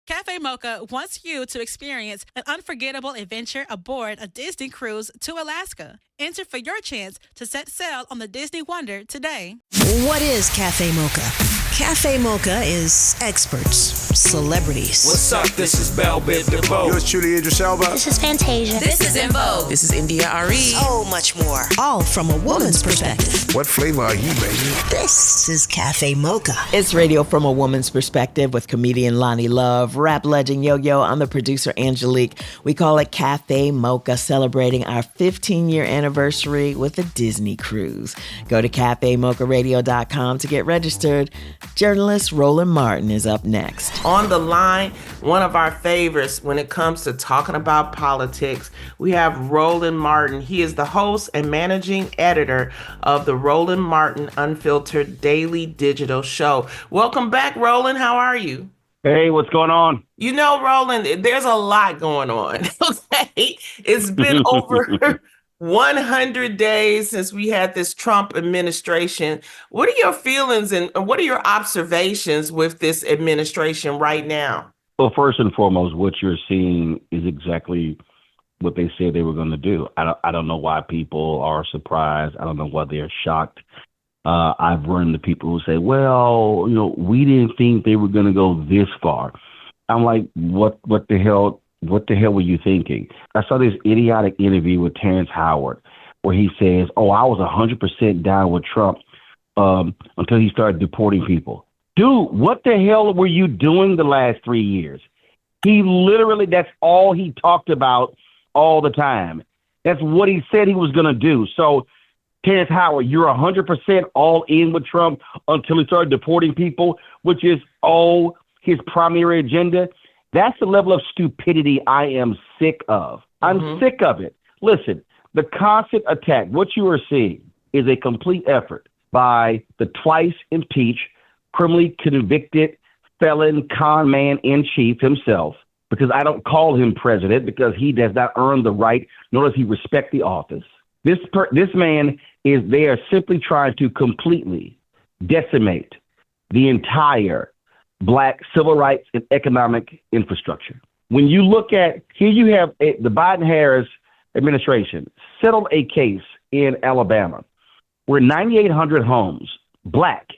Cafe Mocha wants you to experience an unforgettable adventure aboard a Disney cruise to Alaska. Enter for your chance to set sail on the Disney Wonder today. What is Cafe Mocha? Cafe Mocha is experts, celebrities. What's up? This is Belle Biv DeVoe. Yours truly, Idris Elba. This is Fantasia. This is In Vogue. This is India Ari. So much more. All from a woman's perspective. What flavor are you, baby? This is Cafe Mocha. It's radio from a woman's perspective with comedian Loni Love, rap legend Yo-Yo. I'm the producer Angelique. We call it Cafe Mocha, celebrating our 15-year anniversary with a Disney cruise. Go to cafemocharadio.com to get registered. Journalist Roland Martin is up next. On the line, one of our favorites when it comes to talking about politics, we have Roland Martin. He is the host and managing editor of the Roland Martin Unfiltered Daily Digital Show. Welcome back, Roland. How are you? Hey, what's going on? You know, Roland, there's a lot going on. Okay, it's been over 100 days since we had this Trump administration. What are your feelings and what are your observations with this administration right now? Well, first and foremost, what you're seeing is exactly what they said they were going to do. I don't know why people are surprised. I don't know why they're shocked. I've run into people who say, well, we didn't think they were going to go this far. I'm like, what the hell? What the hell were you thinking? I saw this idiotic interview with Terrence Howard where he says, I was 100% down with Trump until he started deporting people. Dude, what the hell were you doing the last 3 years? He literally, that's all he talked about all the time. That's what he said he was going to do. So, Terrence Howard, you're 100% all in with Trump until he started deporting people, which is all his primary agenda. That's the level of stupidity I am sick of. I'm sick of it. Listen, the constant attack, what you are seeing is a complete effort by the twice impeached, criminally convicted felon con man in chief himself, because I don't call him president because he does not earn the right, nor does he respect the office. This man they are simply trying to completely decimate the entire Black civil rights and economic infrastructure. When you look at, here you have the Biden-Harris administration settled a case in Alabama where 9,800 homes, Black,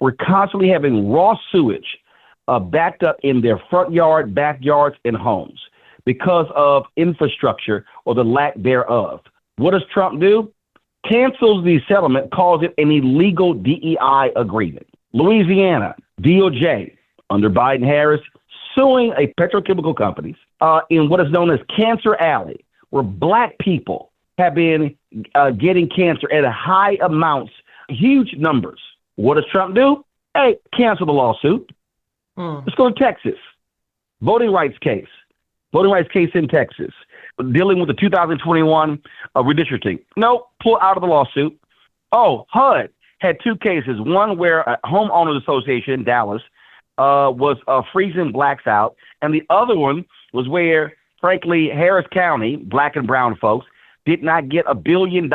were constantly having raw sewage backed up in their front yard, backyards, and homes because of infrastructure or the lack thereof. What does Trump do? Cancels the settlement, calls it an illegal DEI agreement. Louisiana, DOJ, under Biden-Harris, suing a petrochemical companies in what is known as Cancer Alley, where Black people have been getting cancer at high amounts, huge numbers. What does Trump do? Hey, cancel the lawsuit. Let's go to Texas. Voting rights case in Texas, dealing with the 2021 redistricting. No, pull out of the lawsuit. HUD had two cases, one where a homeowners association in Dallas was freezing Blacks out, and the other one was where, frankly, Harris County, Black and brown folks, did not get $1 billion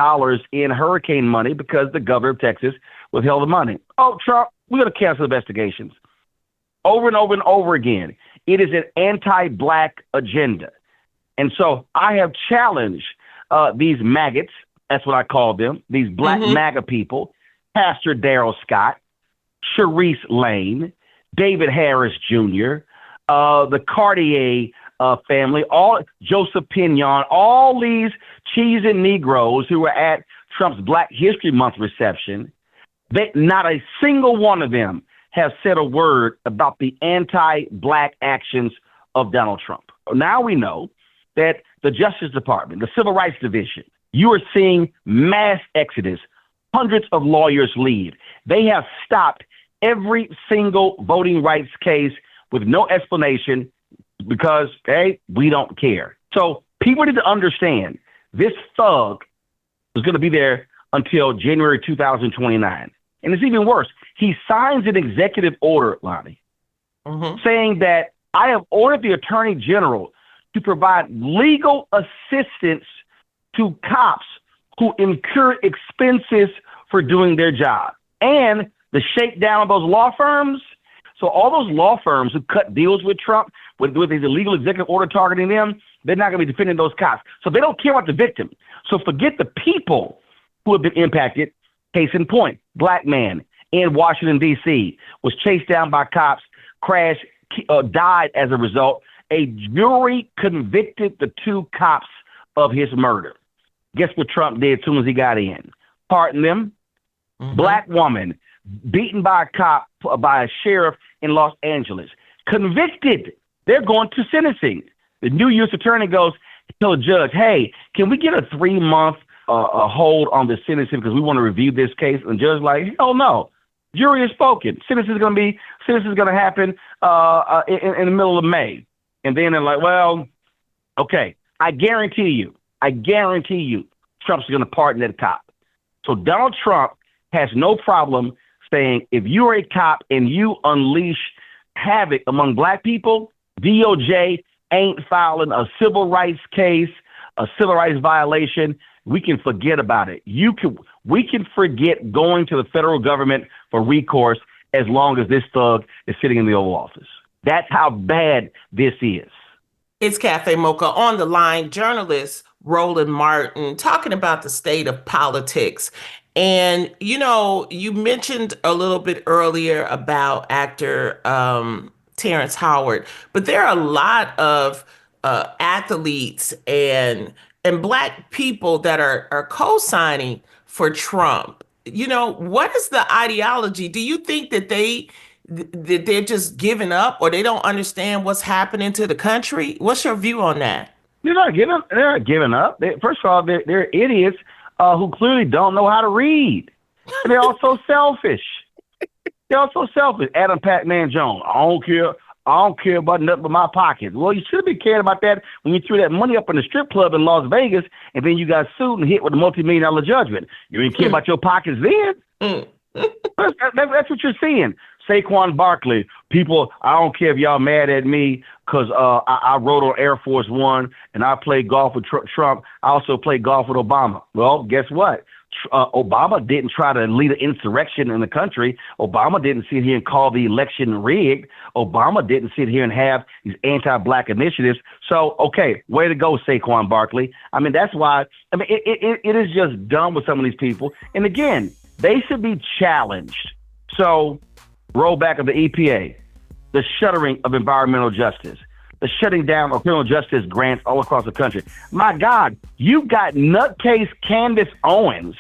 in hurricane money because the governor of Texas withheld the money. Trump, we're going to cancel investigations. Over and over and over again. It is an anti-Black agenda. And so I have challenged these maggots, that's what I call them, these Black MAGA people, Pastor Darrell Scott, Sharice Lane, David Harris Jr., the Cartier family, all Joseph Pinion, all these cheesy Negroes who were at Trump's Black History Month reception, not a single one of them have said a word about the anti-Black actions of Donald Trump. Now we know that the Justice Department, the Civil Rights Division, you are seeing mass exodus. Hundreds of lawyers leave. They have stopped every single voting rights case with no explanation because, hey, we don't care. So people need to understand this thug is going to be there until January 2029. And it's even worse. He signs an executive order, Lonnie, saying that I have ordered the Attorney General to provide legal assistance to cops who incur expenses for doing their job. And the shakedown of those law firms. So all those law firms who cut deals with Trump with these illegal executive order targeting them, they're not going to be defending those cops. So they don't care about the victim. So forget the people who have been impacted. Case in point, black man in Washington, D.C. was chased down by cops, crashed, died as a result. A jury convicted the two cops of his murder. Guess what Trump did as soon as he got in? Pardon them. Mm-hmm. Black woman beaten by a cop, by a sheriff in Los Angeles. Convicted. They're going to sentencing. The new U.S. attorney goes to the judge, hey, can we get a 3-month a hold on the sentencing because we want to review this case? And the judge like, hell no. Jury has spoken. Sentence is going to happen in the middle of May. And then they're like, well, okay, I guarantee you, Trump's going to pardon that cop. So Donald Trump has no problem saying if you are a cop and you unleash havoc among black people, DOJ ain't filing a civil rights case, a civil rights violation. We can forget about it. We can forget going to the federal government for recourse as long as this thug is sitting in the Oval Office. That's how bad this is. It's Cafe Mocha on the line, journalist Roland Martin, talking about the state of politics. And, you mentioned a little bit earlier about actor Terrence Howard, but there are a lot of athletes and black people that are co-signing for Trump. What is the ideology? Do you think that they're just giving up or they don't understand what's happening to the country? What's your view on that? They're not giving up. First of all, they're idiots who clearly don't know how to read. They're also selfish. Adam Pac-Man Jones, I don't care about nothing but my pockets. Well, you should have been caring about that when you threw that money up in the strip club in Las Vegas and then you got sued and hit with a multi-million-dollar judgment. You didn't care about your pockets then? That's what you're seeing. Saquon Barkley, people, I don't care if y'all mad at me because I rode on Air Force One and I played golf with Trump. I also played golf with Obama. Well, guess what? Obama didn't try to lead an insurrection in the country. Obama didn't sit here and call the election rigged. Obama didn't sit here and have these anti-black initiatives. So, okay, way to go, Saquon Barkley. I mean, that's why, it is just dumb with some of these people. And again, they should be challenged. So, rollback of the EPA, the shuttering of environmental justice, the shutting down of criminal justice grants all across the country. My God, you've got nutcase Candace Owens,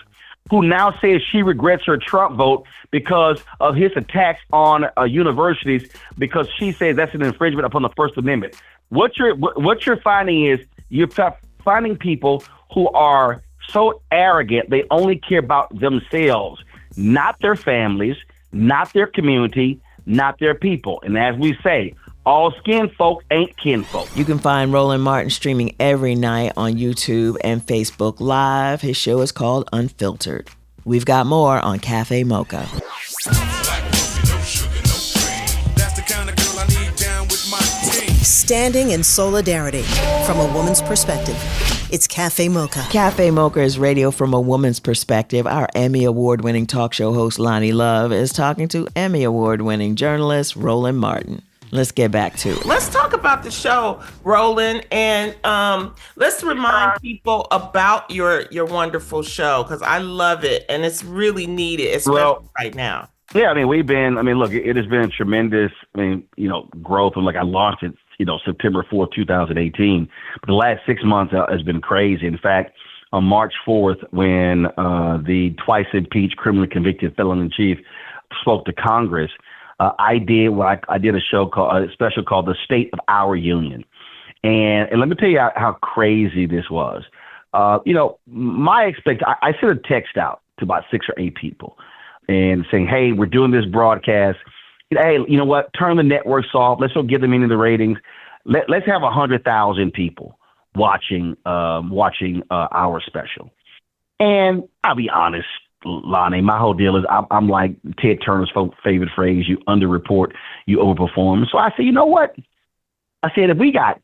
who now says she regrets her Trump vote because of his attacks on universities, because she says that's an infringement upon the First Amendment. What you're finding is you're finding people who are so arrogant they only care about themselves, not their families, not their community, not their people. And as we say, all skin folk ain't kinfolk. You can find Roland Martin streaming every night on YouTube and Facebook Live. His show is called Unfiltered. We've got more on Cafe Mocha. Standing in solidarity from a woman's perspective. It's Cafe Mocha. Cafe Mocha is radio from a woman's perspective. Our Emmy Award-winning talk show host, Loni Love, is talking to Emmy Award-winning journalist Roland Martin. Let's get back to it. Let's talk about the show, Roland, and let's remind people about your wonderful show, because I love it, and it's really needed, especially right now. Yeah, look, it has been tremendous, growth. And I launched it, September 4th, 2018. But the last 6 months has been crazy. In fact, on March 4th, when the twice impeached, criminally convicted felon-in-chief spoke to Congress, I did a show called a special called "The State of Our Union," and let me tell you how crazy this was. I sent a text out to about 6 or 8 people, and saying, "Hey, we're doing this broadcast. Hey, you know what? Turn the networks off. Let's don't give them any of the ratings. Let's have 100,000 people watching our special." And I'll be honest, Lonnie, my whole deal is I'm like Ted Turner's favorite phrase: you underreport, you overperform. So I said, you know what? I said, if we got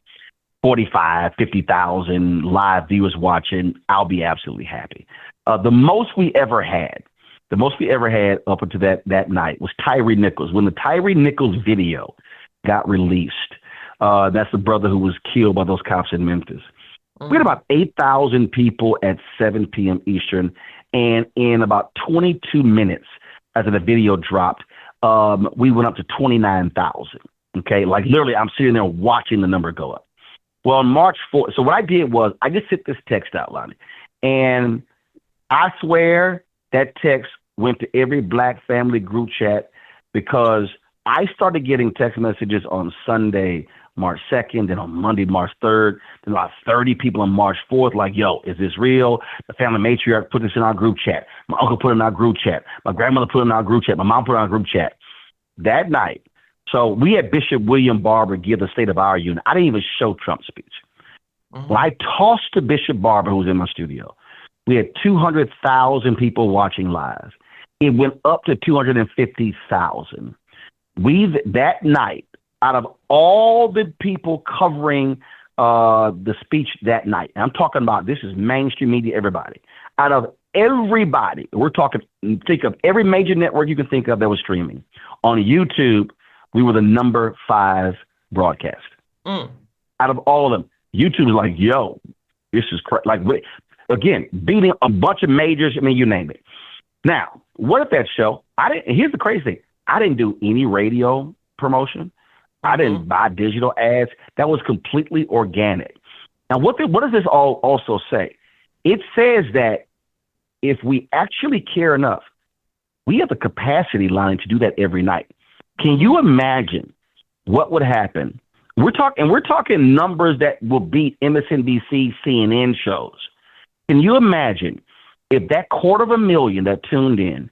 45, 50,000 live viewers watching, I'll be absolutely happy. The most we ever had up until that night was Tyree Nichols. When the Tyree Nichols video got released, That's the brother who was killed by those cops in Memphis. We had about 8,000 people at 7 p.m. Eastern, and in about 22 minutes after the video dropped, we went up to 29,000. Okay, like literally, I'm sitting there watching the number go up. Well, on March 4th, so what I did was I just sent this text out, Lonnie, and I swear that text went to every Black family group chat because I started getting text messages on Sunday, March 2nd, then on Monday, March 3rd, then about 30 people on March 4th, like, yo, is this real? The family matriarch put this in our group chat. My uncle put it in our group chat. My grandmother put it in our group chat. My mom put it in our group chat. That night, so we had Bishop William Barber give the State of Our Union. I didn't even show Trump's speech. When I tossed to Bishop Barber, who was in my studio, we had 200,000 people watching live. It went up to 250,000. That night, out of all the people covering the speech that night, and I'm talking about, this is mainstream media, everybody. Out of everybody, we're talking, think of every major network you can think of that was streaming. On YouTube, we were the number 5 broadcast. Out of all of them, YouTube was like, yo, this is like, again, beating a bunch of majors. I mean, you name it. Now, what if that show, here's the crazy thing. I didn't do any radio promotion. I didn't buy digital ads. That was completely organic. Now, what does this all also say? It says that if we actually care enough, we have the capacity, Lonnie, to do that every night. Can you imagine what would happen? We're talking numbers that will beat MSNBC, CNN shows. Can you imagine if that 250,000 that tuned in,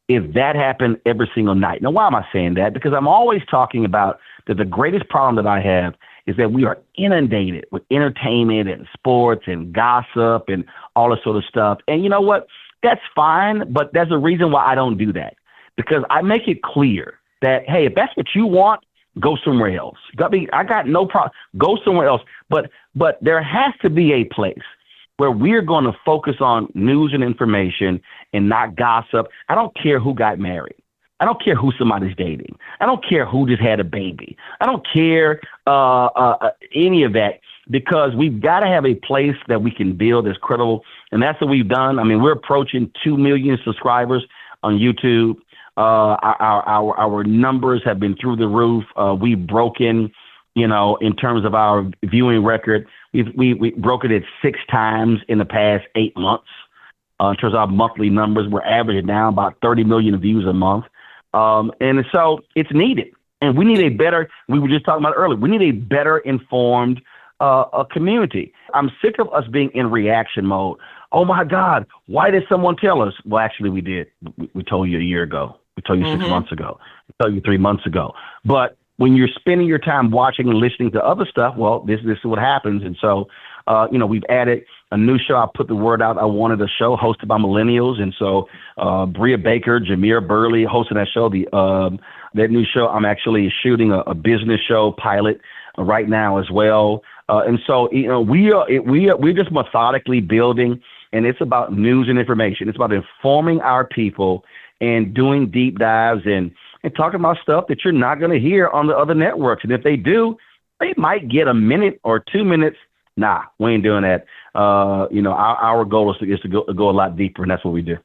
if that happened every single night? Now, why am I saying that? Because I'm always talking about that the greatest problem that I have is that we are inundated with entertainment and sports and gossip and all this sort of stuff. And you know what? That's fine, but there's a reason why I don't do that. Because I make it clear that, hey, if that's what you want, go somewhere else. I got no problem. Go somewhere else. But there has to be a place where we're going to focus on news and information and not gossip. I don't care who got married. I don't care who somebody's dating. I don't care who just had a baby. I don't care any of that, because we've got to have a place that we can build that's credible. And that's what we've done. I mean, we're approaching 2 million subscribers on YouTube. Our numbers have been through the roof. We've broken, in terms of our viewing record, we broke it at 6 times in the past 8 months. In terms of our monthly numbers, we're averaging now about 30 million views a month. And so it's needed. And we need we were just talking about earlier, we need a better informed community. I'm sick of us being in reaction mode. Oh my God, why did someone tell us? Well, actually we did. We told you a year ago. We told you 6 months ago. We told you 3 months ago. But when you're spending your time watching and listening to other stuff, well, this is what happens. And so, we've added a new show. I put the word out. I wanted a show hosted by millennials. And so Bria Baker, Jameer Burley hosting that show. That new show, I'm actually shooting a business show pilot right now as well. And so, we're just methodically building, and it's about news and information. It's about informing our people and doing deep dives and talking about stuff that you're not going to hear on the other networks. And if they do, they might get a minute or 2 minutes. Nah, we ain't doing that. Our goal is to go a lot deeper, and that's what we do.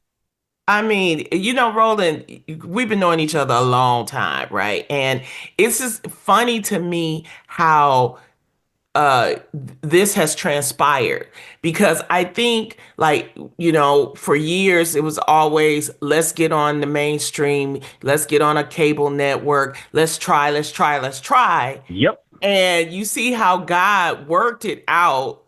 I mean, Roland, we've been knowing each other a long time, right? And it's just funny to me how this has transpired, because I think, for years it was always, let's get on the mainstream, let's get on a cable network, let's try. Yep. And you see how God worked it out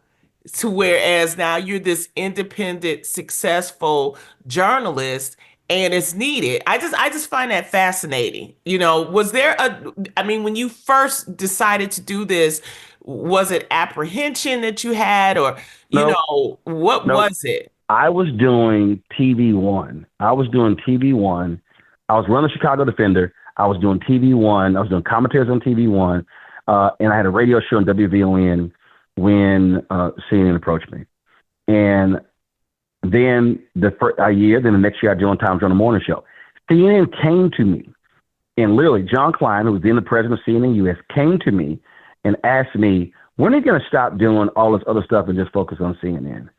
to whereas now you're this independent, successful journalist, and it's needed. I just find that fascinating. Was there when you first decided to do this, was it apprehension that you had, or, what was it? I was doing TV One. I was running Chicago Defender. I was doing TV One. I was doing commentaries on TV One. And I had a radio show on WVON when CNN approached me. And then the next year I joined Tom Jones Morning Show. CNN came to me, and literally John Klein, who was then the president of CNN US, came to me and asked me, when are you going to stop doing all this other stuff and just focus on CNN?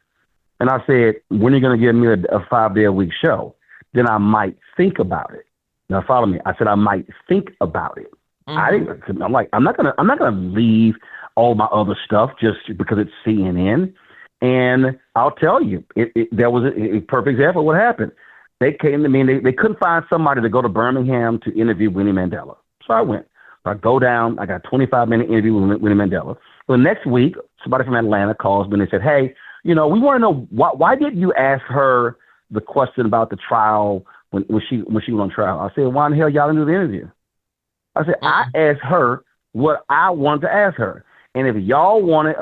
And I said, when are you going to give me a 5-day-a-week show? Then I might think about it. Now follow me. I said I might think about it. Mm-hmm. I'm like, I'm not gonna leave all my other stuff just because it's CNN. And I'll tell you, there was a perfect example of what happened. They came to me and they couldn't find somebody to go to Birmingham to interview Winnie Mandela. So I went. So I go down. I got a 25-minute interview with Winnie Mandela. Well, next week, somebody from Atlanta calls me and they said, hey, we want to know why didn't you ask her the question about the trial when she was on trial? I said, why in the hell y'all didn't do the interview? I said, I asked her what I wanted to ask her. And if y'all wanted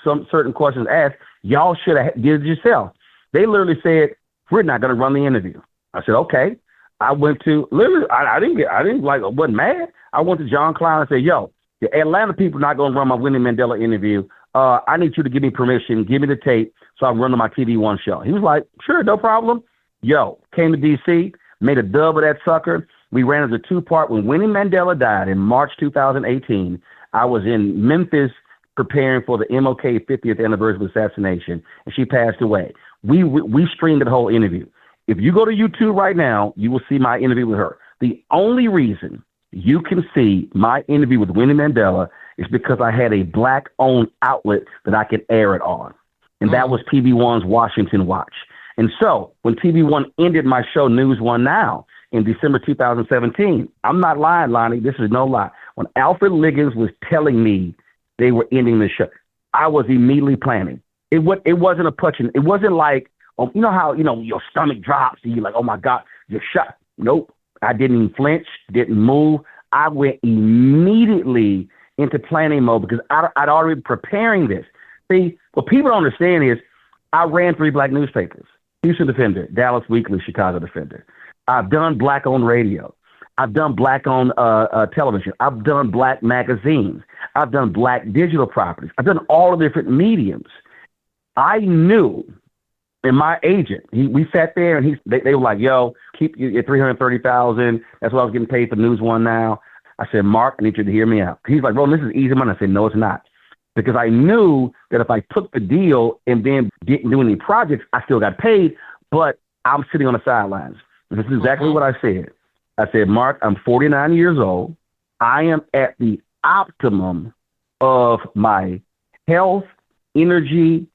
some certain questions asked, y'all should have did it yourself. They literally said, we're not going to run the interview. I said, okay. I went to I wasn't mad. I went to John Klein and said, yo, the Atlanta people are not going to run my Winnie Mandela interview. I need you to give me permission, give me the tape so I can run on my TV One show. He was like, sure, no problem. Yo, came to DC, made a dub of that sucker. We ran as a 2-part. When Winnie Mandela died in March 2018, I was in Memphis preparing for the MLK 50th anniversary of assassination, and she passed away. We streamed the whole interview. If you go to YouTube right now, you will see my interview with her. The only reason you can see my interview with Winnie Mandela is because I had a Black-owned outlet that I could air it on, and that was TV1's Washington Watch. And so when TV1 ended my show, News One Now, in December 2017, I'm not lying, Lonnie. This is no lie. When Alfred Liggins was telling me they were ending the show, I was immediately planning. It wasn't a punching. It wasn't like, you know how, your stomach drops and you're like, oh my God, you're shot. Nope. I didn't even flinch, didn't move. I went immediately into planning mode because I'd already been preparing this. See, what people don't understand is I ran 3 Black newspapers: Houston Defender, Dallas Weekly, Chicago Defender. I've done Black-owned radio. I've done Black-owned television. I've done Black magazines. I've done Black digital properties. I've done all the different mediums. I knew, and my agent, we sat there and they were like, yo, keep you at $330,000. That's what I was getting paid for News One Now. I said, Mark, I need you to hear me out. He's like, Roland, this is easy money. I said, no, it's not. Because I knew that if I took the deal and then didn't do any projects, I still got paid, but I'm sitting on the sidelines. This is exactly what I said. I said, Mark, I'm 49 years old. I am at the optimum of my health, energy,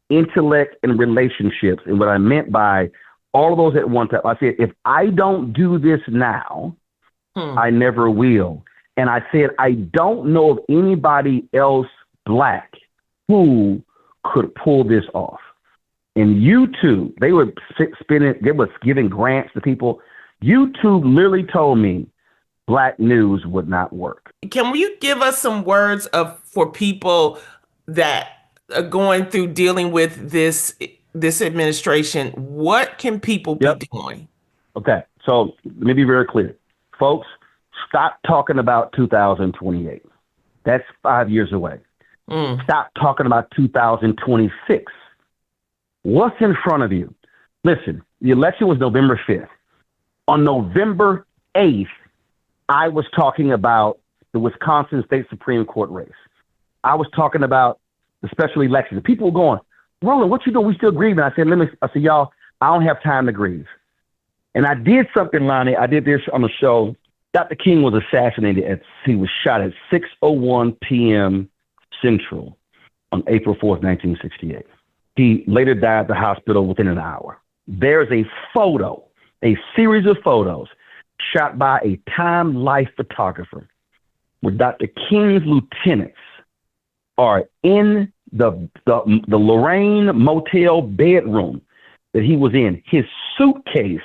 intellect, and relationships. And what I meant by all of those at one time, I said, if I don't do this now, I never will. And I said, I don't know of anybody else Black who could pull this off. And YouTube, they were giving grants to people. YouTube literally told me Black news would not work. Can you give us some words for people that are going through dealing with this administration? What can people be doing? Okay, so let me be very clear. Folks, stop talking about 2028. That's 5 years away. Stop talking about 2026. What's in front of you? Listen, the election was November 5th. On November 8th, I was talking about the Wisconsin State Supreme Court race. I was talking about the special elections. People were going, Roland, what you doing? We still grieving. I said, y'all, I don't have time to grieve. And I did something, Lonnie. I did this on the show. Dr. King was assassinated. He was shot at 6:01 p.m. Central on April 4th, 1968. He later died at the hospital within an hour. There's a photo, a series of photos shot by a Time Life photographer where Dr. King's lieutenants are in the Lorraine Motel bedroom that he was in. His suitcase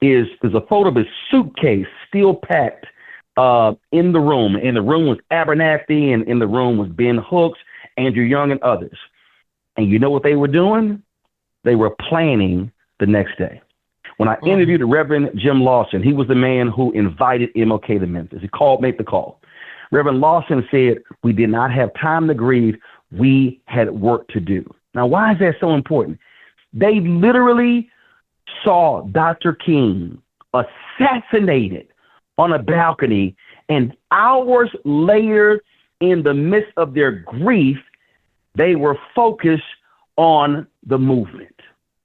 is a photo of his suitcase still packed in the room. In the room was Abernathy, and in the room was Ben Hooks, Andrew Young, and others. And you know what they were doing? They were planning the next day. When I interviewed the Reverend Jim Lawson, he was the man who invited MLK to Memphis. He made the call. Reverend Lawson said, we did not have time to grieve. We had work to do. Now, why is that so important? They literally saw Dr. King assassinated on a balcony, and hours later in the midst of their grief, they were focused on the movement.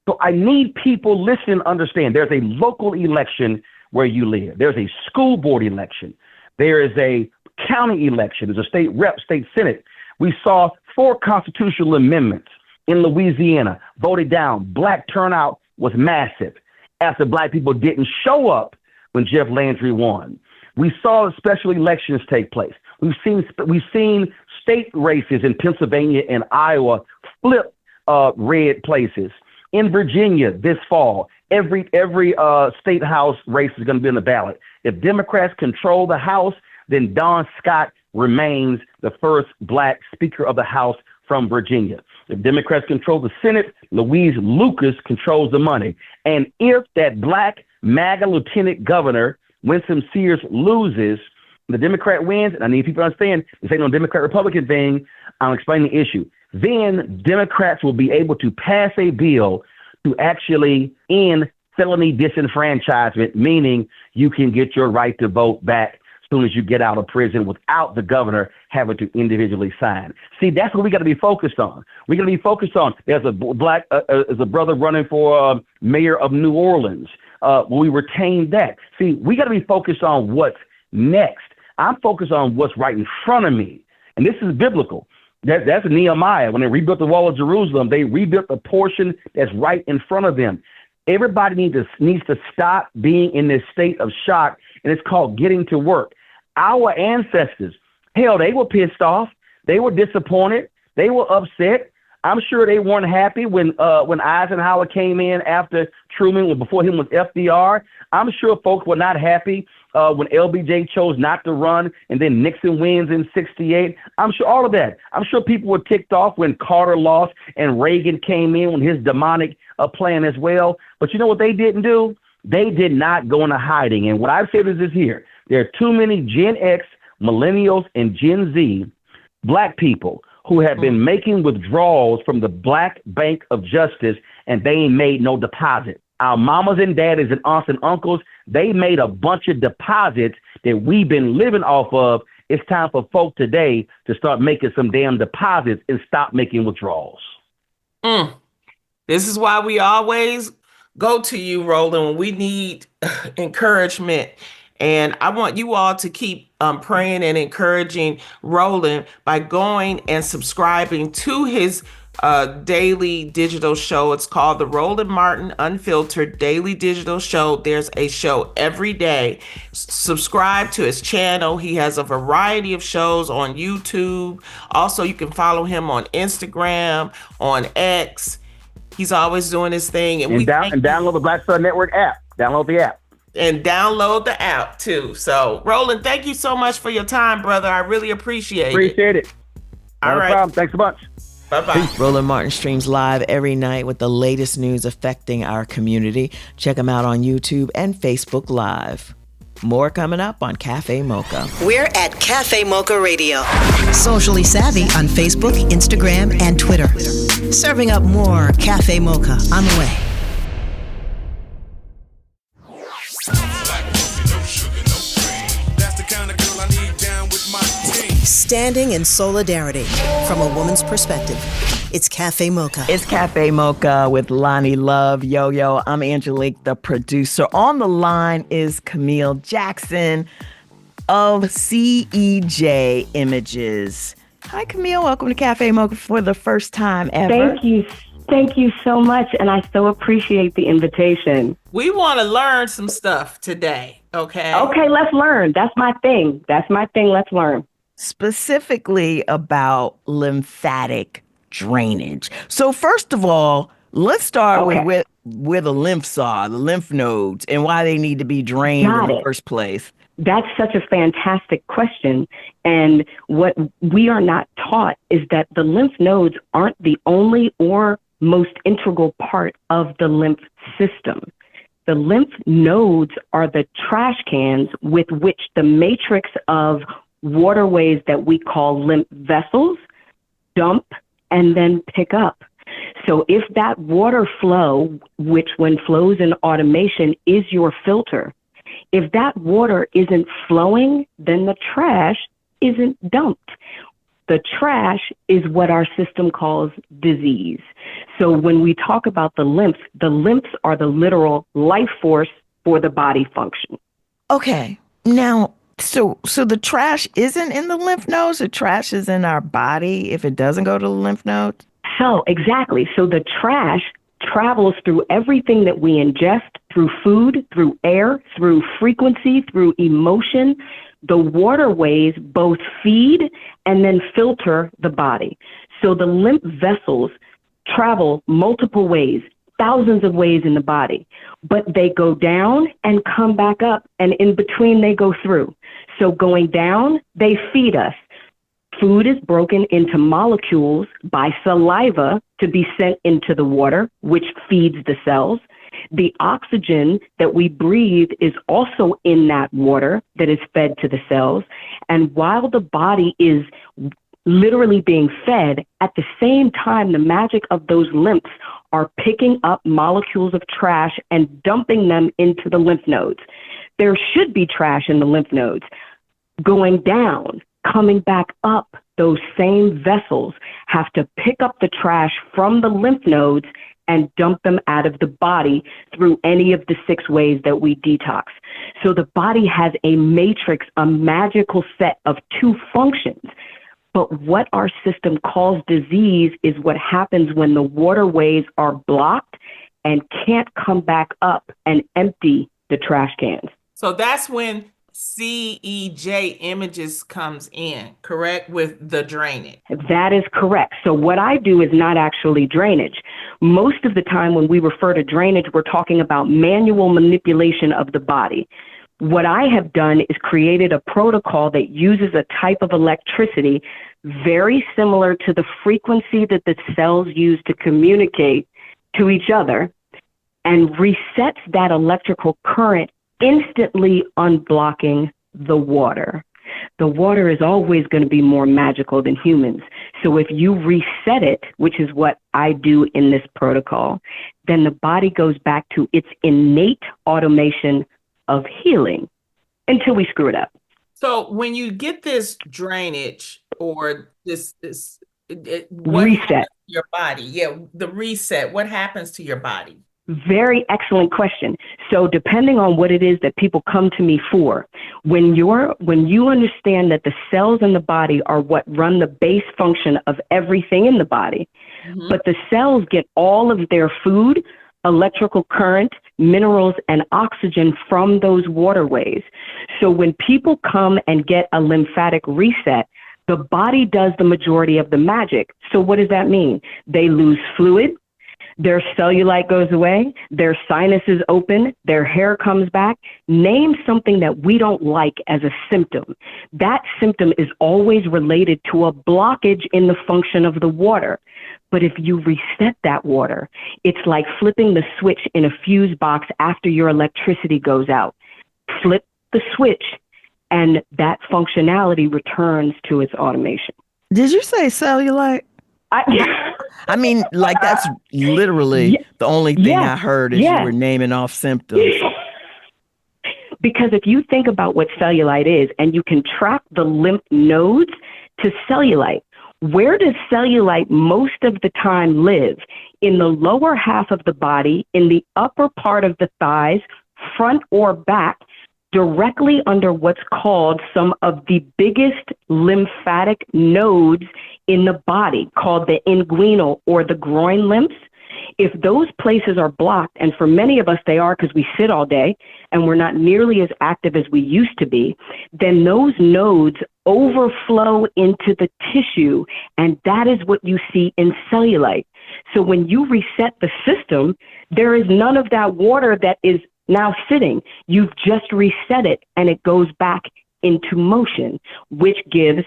So I need people listen, understand. There's a local election where you live. There's a school board election. There is a county election. There's a state rep, state senate. We saw 4 constitutional amendments in Louisiana voted down. Black turnout was massive after Black people didn't show up when Jeff Landry won. We saw special elections take place. We've seen state races in Pennsylvania and Iowa flip red places. In Virginia this fall, every state house race is going to be on the ballot. If Democrats control the House, then Don Scott remains the first Black Speaker of the House from Virginia. If Democrats control the Senate, Louise Lucas controls the money. And if that Black MAGA Lieutenant Governor, Winsome Sears, loses, the Democrat wins, and I need people to understand, this ain't no Democrat-Republican thing, I'll explain the issue. Then Democrats will be able to pass a bill to actually end felony disenfranchisement, meaning you can get your right to vote back as soon as you get out of prison without the governor having to individually sign. See, that's what we got to be focused on. We're going to be focused on, there's a brother running for mayor of New Orleans. We retained that. See, we got to be focused on what's next. I'm focused on what's right in front of me. And this is biblical. That's Nehemiah. When they rebuilt the wall of Jerusalem, they rebuilt the portion that's right in front of them. Everybody needs to stop being in this state of shock, and it's called getting to work. Our ancestors, hell, they were pissed off. They were disappointed. They were upset. I'm sure they weren't happy when Eisenhower came in after Truman, before him was FDR. I'm sure folks were not happy when LBJ chose not to run and then Nixon wins in 68. I'm sure all of that. I'm sure people were ticked off when Carter lost and Reagan came in with his demonic plan as well. But you know what they didn't do? They did not go into hiding. And what I've said is this here. There are too many Gen X, millennials, and Gen Z Black people who have been making withdrawals from the Black Bank of Justice, and they ain't made no deposit. Our mamas and daddies and aunts and uncles, they made a bunch of deposits that we've been living off of. It's time for folk today to start making some damn deposits and stop making withdrawals. This is why we always go to you, Roland, when we need encouragement. And I want you all to keep praying and encouraging Roland by going and subscribing to his daily digital show. It's called the Roland Martin Unfiltered Daily Digital Show. There's a show every day. Subscribe to his channel. He has a variety of shows on YouTube. Also, you can follow him on Instagram, on X. He's always doing his thing. And download the Black Star Network app. Download the app. And download the app too. So, Roland, thank you so much for your time, brother. I really appreciate it. All right. No problem. Thanks a bunch. Bye-bye. Roland Martin streams live every night with the latest news affecting our community. Check him out on YouTube and Facebook Live. More coming up on Cafe Mocha. We're at Cafe Mocha Radio. Socially savvy on Facebook, Instagram, and Twitter. Serving up more Cafe Mocha on the way. Standing in solidarity from a woman's perspective. It's Cafe Mocha. It's Cafe Mocha with Loni Love. Yo, I'm Angelique, the producer. On the line is Camille Jackson of CEJ Images. Hi, Camille. Welcome to Cafe Mocha for the first time ever. Thank you. Thank you so much. And I so appreciate the invitation. We want to learn some stuff today. Okay. Okay, let's learn. That's my thing. Let's learn. Specifically about lymphatic drainage. So first of all, let's start with where the lymphs are, the lymph nodes, and why they need to be drained in the first place. That's such a fantastic question. And what we are not taught is that the lymph nodes aren't the only or most integral part of the lymph system. The lymph nodes are the trash cans with which the matrix of waterways that we call lymph vessels dump and then pick up. So if that water flow, which when flows in automation is your filter, if that water isn't flowing, then the trash isn't dumped. The trash is what our system calls disease. So when we talk about the lymphs are the literal life force for the body function. Okay. Now, so the trash isn't in the lymph nodes. The trash is in our body if it doesn't go to the lymph nodes. So exactly. So the trash travels through everything that we ingest, through food, through air, through frequency, through emotion. The waterways both feed and then filter the body. So the lymph vessels travel multiple ways, thousands of ways in the body, but they go down and come back up, and in between they go through. So going down, they feed us. Food is broken into molecules by saliva to be sent into the water, which feeds the cells. The oxygen that we breathe is also in that water that is fed to the cells. And while the body is literally being fed, at the same time, the magic of those lymphs are picking up molecules of trash and dumping them into the lymph nodes. There should be trash in the lymph nodes. Going down, coming back up, those same vessels have to pick up the trash from the lymph nodes and dump them out of the body through any of the 6 ways that we detox. So the body has a matrix, a magical set of 2 functions. But what our system calls disease is what happens when the waterways are blocked and can't come back up and empty the trash cans. So that's when CEJ images comes in, correct, with the drainage? That is correct. So what I do is not actually drainage. Most of the time when we refer to drainage, we're talking about manual manipulation of the body. What I have done is created a protocol that uses a type of electricity very similar to the frequency that the cells use to communicate to each other, and resets that electrical current, instantly unblocking the water. The water is always going to be more magical than humans. So if you reset it, which is what I do in this protocol, then the body goes back to its innate automation of healing until we screw it up. So when you get this drainage or this what reset to your body, the reset, what happens to your body? Very excellent question. So depending on what it is that people come to me for, when you understand that the cells in the body are what run the base function of everything in the body, but the cells get all of their food, electrical current, minerals, and oxygen from those waterways. So when people come and get a lymphatic reset, the body does the majority of the magic. So what does that mean? They lose fluid, their cellulite goes away, their sinuses open, their hair comes back. Name something that we don't like as a symptom. That symptom is always related to a blockage in the function of the water. But if you reset that water, it's like flipping the switch in a fuse box after your electricity goes out. Flip the switch, and that functionality returns to its automation. Did you say cellulite? I mean, like that's literally the only thing I heard as you were naming off symptoms. Because if you think about what cellulite is, and you can track the lymph nodes to cellulite, where does cellulite most of the time live? In the lower half of the body, in the upper part of the thighs, front or back, directly under what's called some of the biggest lymphatic nodes in the body, called the inguinal or the groin lymphs. If those places are blocked, and for many of us they are because we sit all day and we're not nearly as active as we used to be, then those nodes overflow into the tissue, and that is what you see in cellulite. So when you reset the system, there is none of that water that is now sitting. You've just reset it, and it goes back into motion, which gives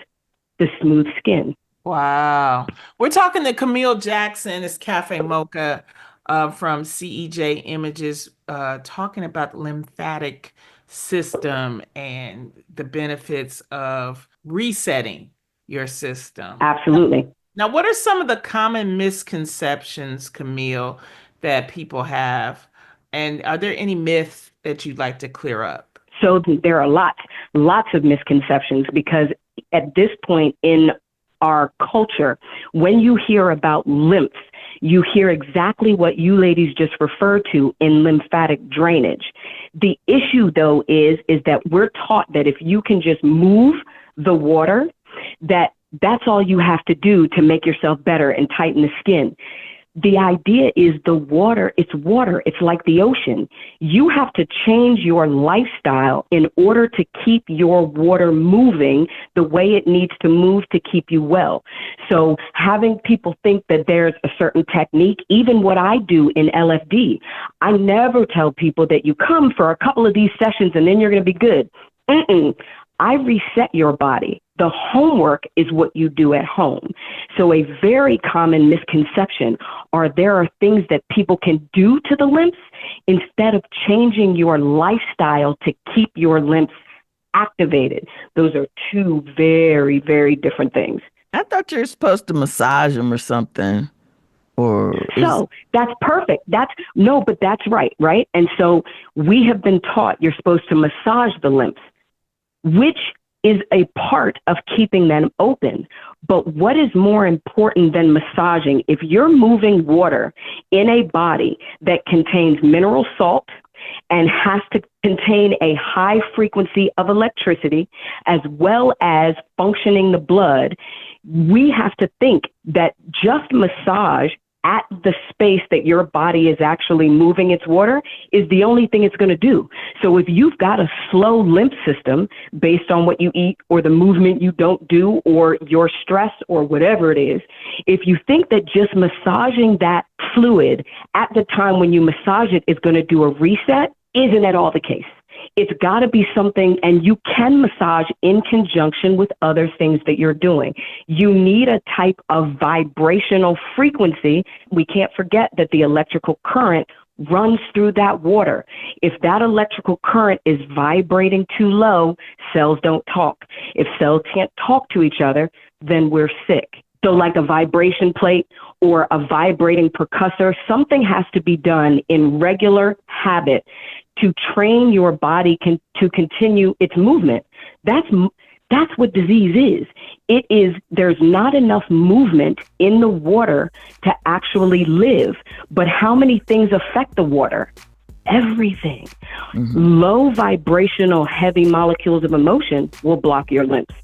the smooth skin. Wow. We're talking to Camille Jackson, it's Cafe Mocha from CEJ Images, talking about the lymphatic system and the benefits of resetting your system. Absolutely. Now, what are some of the common misconceptions, Camille, that people have? And are there any myths that you'd like to clear up? So there are lots of misconceptions, because at this point in our culture, when you hear about lymph, you hear exactly what you ladies just referred to in lymphatic drainage. The issue, though, is that we're taught that if you can just move the water, that's all you have to do to make yourself better and tighten the skin. The idea is the water, it's water. It's like the ocean. You have to change your lifestyle in order to keep your water moving the way it needs to move to keep you well. So having people think that there's a certain technique, even what I do in LFD, I never tell people that you come for a couple of these sessions and then you're going to be good. I reset your body. The homework is what you do at home. So a very common misconception there are things that people can do to the lymphs instead of changing your lifestyle to keep your lymphs activated. Those are two very, very different things. I thought you were supposed to massage them or something. So that's perfect. But that's right? And so we have been taught you're supposed to massage the lymphs, which is a part of keeping them open. But what is more important than massaging? If you're moving water in a body that contains mineral salt and has to contain a high frequency of electricity, as well as functioning the blood, we have to think that just massage at the space that your body is actually moving its water is the only thing it's going to do. So if you've got a slow lymph system based on what you eat or the movement you don't do or your stress or whatever it is, if you think that just massaging that fluid at the time when you massage it is going to do a reset, isn't at all the case. It's got to be something, and you can massage in conjunction with other things that you're doing. You need a type of vibrational frequency. We can't forget that the electrical current runs through that water. If that electrical current is vibrating too low, cells don't talk. If cells can't talk to each other, then we're sick. So like a vibration plate or a vibrating percussor, something has to be done in regular habit to train your body to continue its movement. That's what disease is. There's not enough movement in the water to actually live. But how many things affect the water? Everything. Mm-hmm. Low vibrational heavy molecules of emotion will block your lymphs.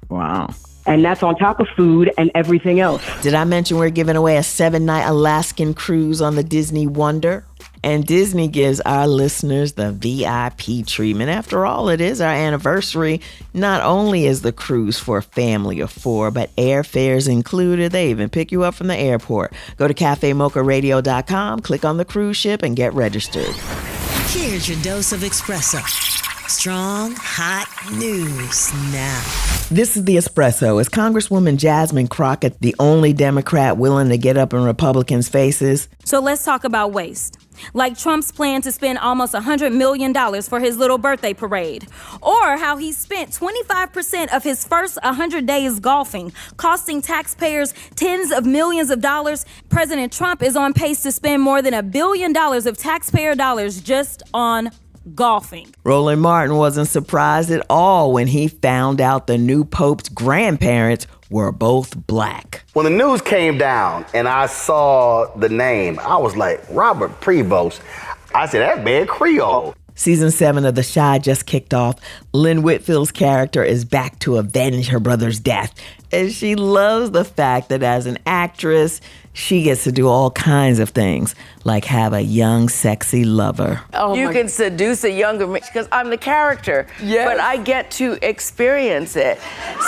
Wow. And that's on top of food and everything else. Did I mention we're giving away a 7-night Alaskan cruise on the Disney Wonder? And Disney gives our listeners the VIP treatment. After all, it is our anniversary. Not only is the cruise for a family of 4, but airfares included. They even pick you up from the airport. Go to cafemocharadio.com, click on the cruise ship, and get registered. Here's your dose of espresso. Strong, hot news now. This is The Espresso. Is Congresswoman Jasmine Crockett the only Democrat willing to get up in Republicans' faces? So let's talk about waste. Like Trump's plan to spend almost $100 million for his little birthday parade. Or how he spent 25% of his first 100 days golfing, costing taxpayers tens of millions of dollars. President Trump is on pace to spend more than $1 billion of taxpayer dollars just on golfing. Roland Martin wasn't surprised at all when he found out the new Pope's grandparents were both black. When the news came down and I saw the name, I was like, Robert Prevost. I said, that man Creole. Season 7 of The Chi just kicked off. Lynn Whitfield's character is back to avenge her brother's death. And she loves the fact that as an actress, she gets to do all kinds of things, like have a young, sexy lover. You can seduce a younger man, because I'm the character, but I get to experience it.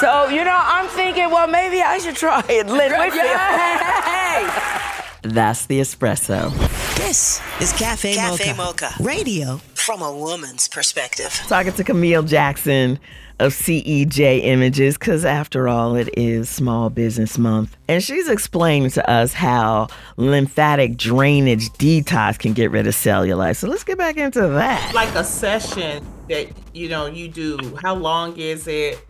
So, I'm thinking, well, maybe I should try it. Lynn Whitfield. That's The Espresso. This is Cafe Mocha. Radio from a woman's perspective. Talking to Camille Jackson of CEJ Images, because after all, it is Small Business Month. And she's explaining to us how lymphatic drainage detox can get rid of cellulite. So let's get back into that. Like a session that, you do, how long is it?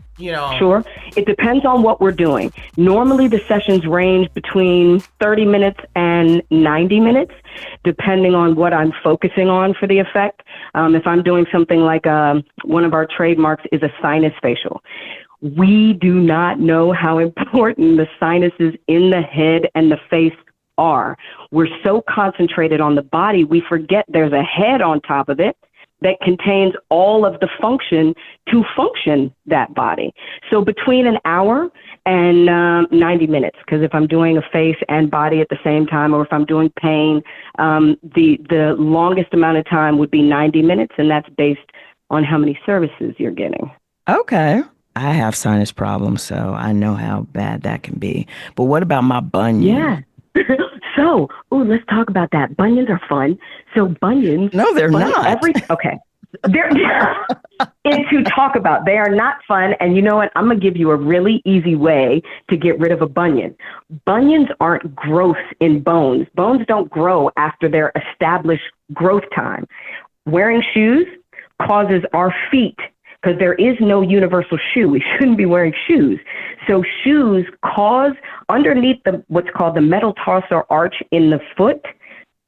Sure. It depends on what we're doing. Normally, the sessions range between 30 minutes and 90 minutes, depending on what I'm focusing on for the effect. If I'm doing something like one of our trademarks is a sinus facial. We do not know how important the sinuses in the head and the face are. We're so concentrated on the body, we forget there's a head on top of it that contains all of the function to function that body. So between an hour and 90 minutes, because if I'm doing a face and body at the same time, or if I'm doing pain, the longest amount of time would be 90 minutes, and that's based on how many services you're getting. Okay. I have sinus problems, so I know how bad that can be. But what about my bunion? Yeah. So, let's talk about that. Bunions are fun. So bunions. No, they're not. Okay. They're to talk about. They are not fun. And you know what? I'm going to give you a really easy way to get rid of a bunion. Bunions aren't growth in bones. Bones don't grow after their established growth time. Wearing shoes causes our feet, because there is no universal shoe. We shouldn't be wearing shoes. So shoes cause, underneath what's called the metatarsal arch in the foot,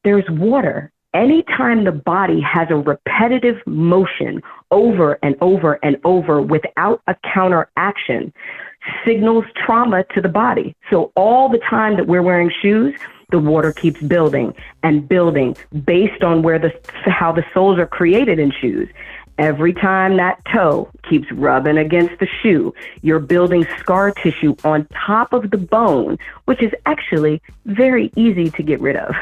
there's water. Anytime the body has a repetitive motion over and over and over without a counteraction, signals trauma to the body. So all the time that we're wearing shoes, the water keeps building and building based on how the soles are created in shoes. Every time that toe keeps rubbing against the shoe, you're building scar tissue on top of the bone, which is actually very easy to get rid of.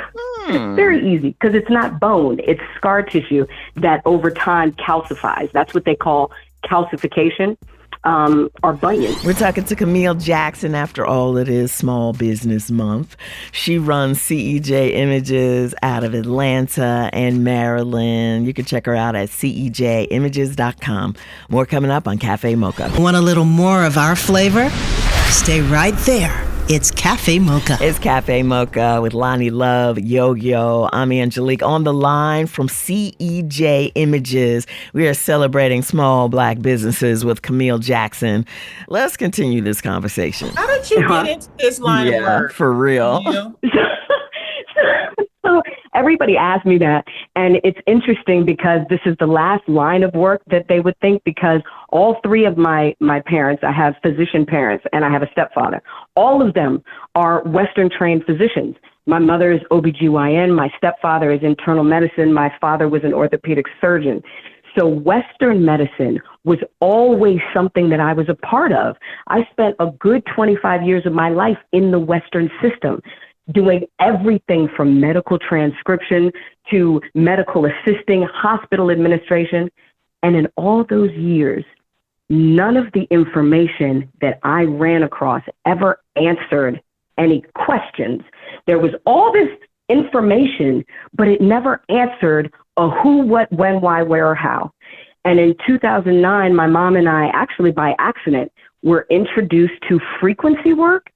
It's very easy because it's not bone, it's scar tissue that over time calcifies. That's what they call calcification. Or bunions. We're talking to Camille Jackson. After all, it is Small Business Month. She runs CEJ Images out of Atlanta and Maryland. You can check her out at cejimages.com. More coming up on Cafe Mocha. Want a little more of our flavor? Stay right there. It's Cafe Mocha. It's Cafe Mocha with Loni Love, Yo-Yo. I'm Angelique on the line from CEJ Images. We are celebrating small Black businesses with Camille Jackson. Let's continue this conversation. How did you get into this line of work? For real. So everybody asked me that, and it's interesting because this is the last line of work that they would think, because all three of my parents, I have physician parents and I have a stepfather. All of them are Western trained physicians. My mother is OBGYN. My stepfather is internal medicine. My father was an orthopedic surgeon. So Western medicine was always something that I was a part of. I spent a good 25 years of my life in the Western system, doing everything from medical transcription to medical assisting, hospital administration. And in all those years, none of the information that I ran across ever answered any questions. There was all this information, but it never answered a who, what, when, why, where, or how. And in 2009, my mom and I, actually by accident, were introduced to frequency work.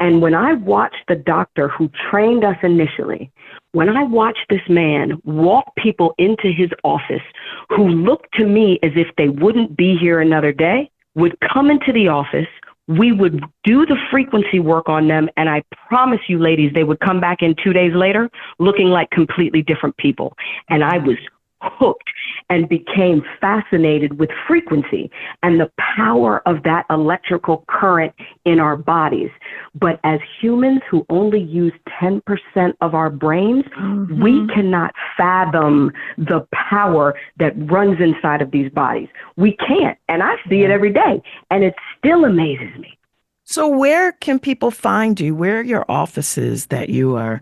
And when I watched the doctor who trained us initially, when I watched this man walk people into his office who looked to me as if they wouldn't be here another day, would come into the office, we would do the frequency work on them, and I promise you, ladies, they would come back in 2 days later looking like completely different people. And I was hooked and became fascinated with frequency and the power of that electrical current in our bodies. But as humans who only use 10% of our brains, we cannot fathom the power that runs inside of these bodies. We can't. And I see it every day, and it still amazes me. So where can people find you? Where are your offices that you are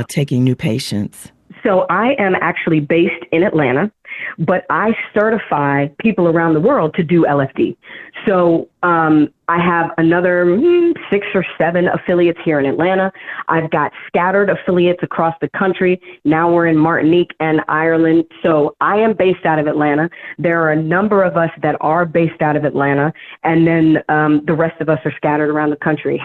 taking new patients? So I am actually based in Atlanta, but I certify people around the world to do LFD. So I have another 6 or 7 affiliates here in Atlanta. I've got scattered affiliates across the country. Now we're in Martinique and Ireland. So I am based out of Atlanta. There are a number of us that are based out of Atlanta, and then the rest of us are scattered around the country.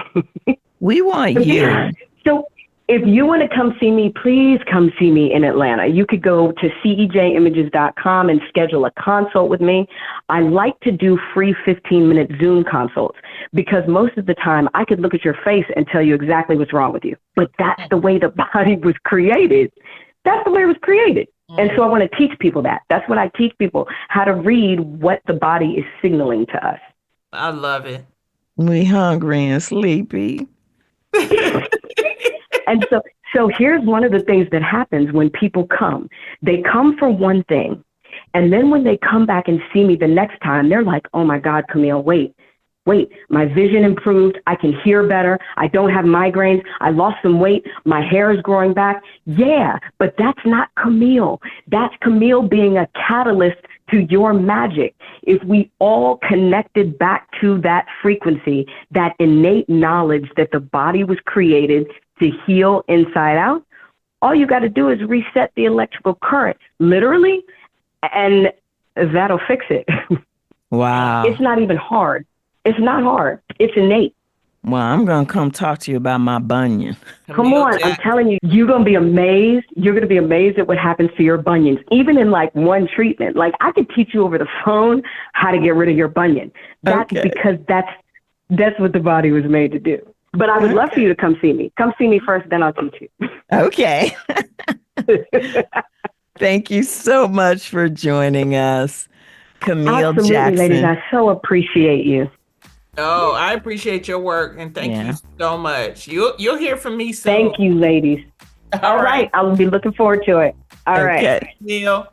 We want you. So if you want to come see me, please come see me in Atlanta. You could go to cejimages.com and schedule a consult with me. I like to do free 15-minute Zoom consults because most of the time I could look at your face and tell you exactly what's wrong with you. But that's the way the body was created. That's the way it was created. And so I want to teach people that. That's what I teach people, how to read what the body is signaling to us. I love it. We hungry and sleepy. And so here's one of the things that happens when people come. They come for one thing. And then when they come back and see me the next time, they're like, oh my God, Camille, wait, my vision improved. I can hear better. I don't have migraines. I lost some weight. My hair is growing back. Yeah, but that's not Camille. That's Camille being a catalyst to your magic. If we all connected back to that frequency, that innate knowledge that the body was created to heal inside out, all you got to do is reset the electrical current, literally, and that'll fix it. Wow. It's not even hard. It's not hard. It's innate. Well, I'm going to come talk to you about my bunion. Come on, I'm telling you, you're going to be amazed. You're going to be amazed at what happens to your bunions, even in like one treatment. Like I could teach you over the phone how to get rid of your bunion. That's because that's what the body was made to do. But I would love for you to come see me. Come see me first, then I'll teach you. Okay. Thank you so much for joining us, Camille Absolutely, Jackson. ladies. I so appreciate you. Oh, I appreciate your work and thank you so much. You'll hear from me soon. Thank you, ladies. All right. I'll be looking forward to it. All right. Neil.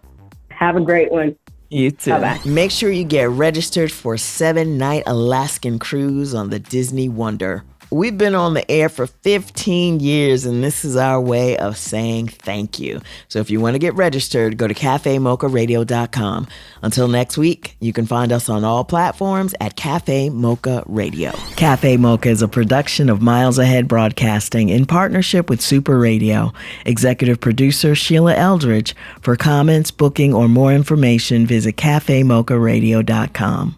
Have a great one. You too. Bye-bye. Make sure you get registered for a 7-night Alaskan cruise on the Disney Wonder. We've been on the air for 15 years, and this is our way of saying thank you. So if you want to get registered, go to cafemocharadio.com. Until next week, you can find us on all platforms at Cafe Mocha Radio. Cafe Mocha is a production of Miles Ahead Broadcasting in partnership with Super Radio. Executive producer Sheila Eldridge. For comments, booking, or more information, visit cafemocharadio.com.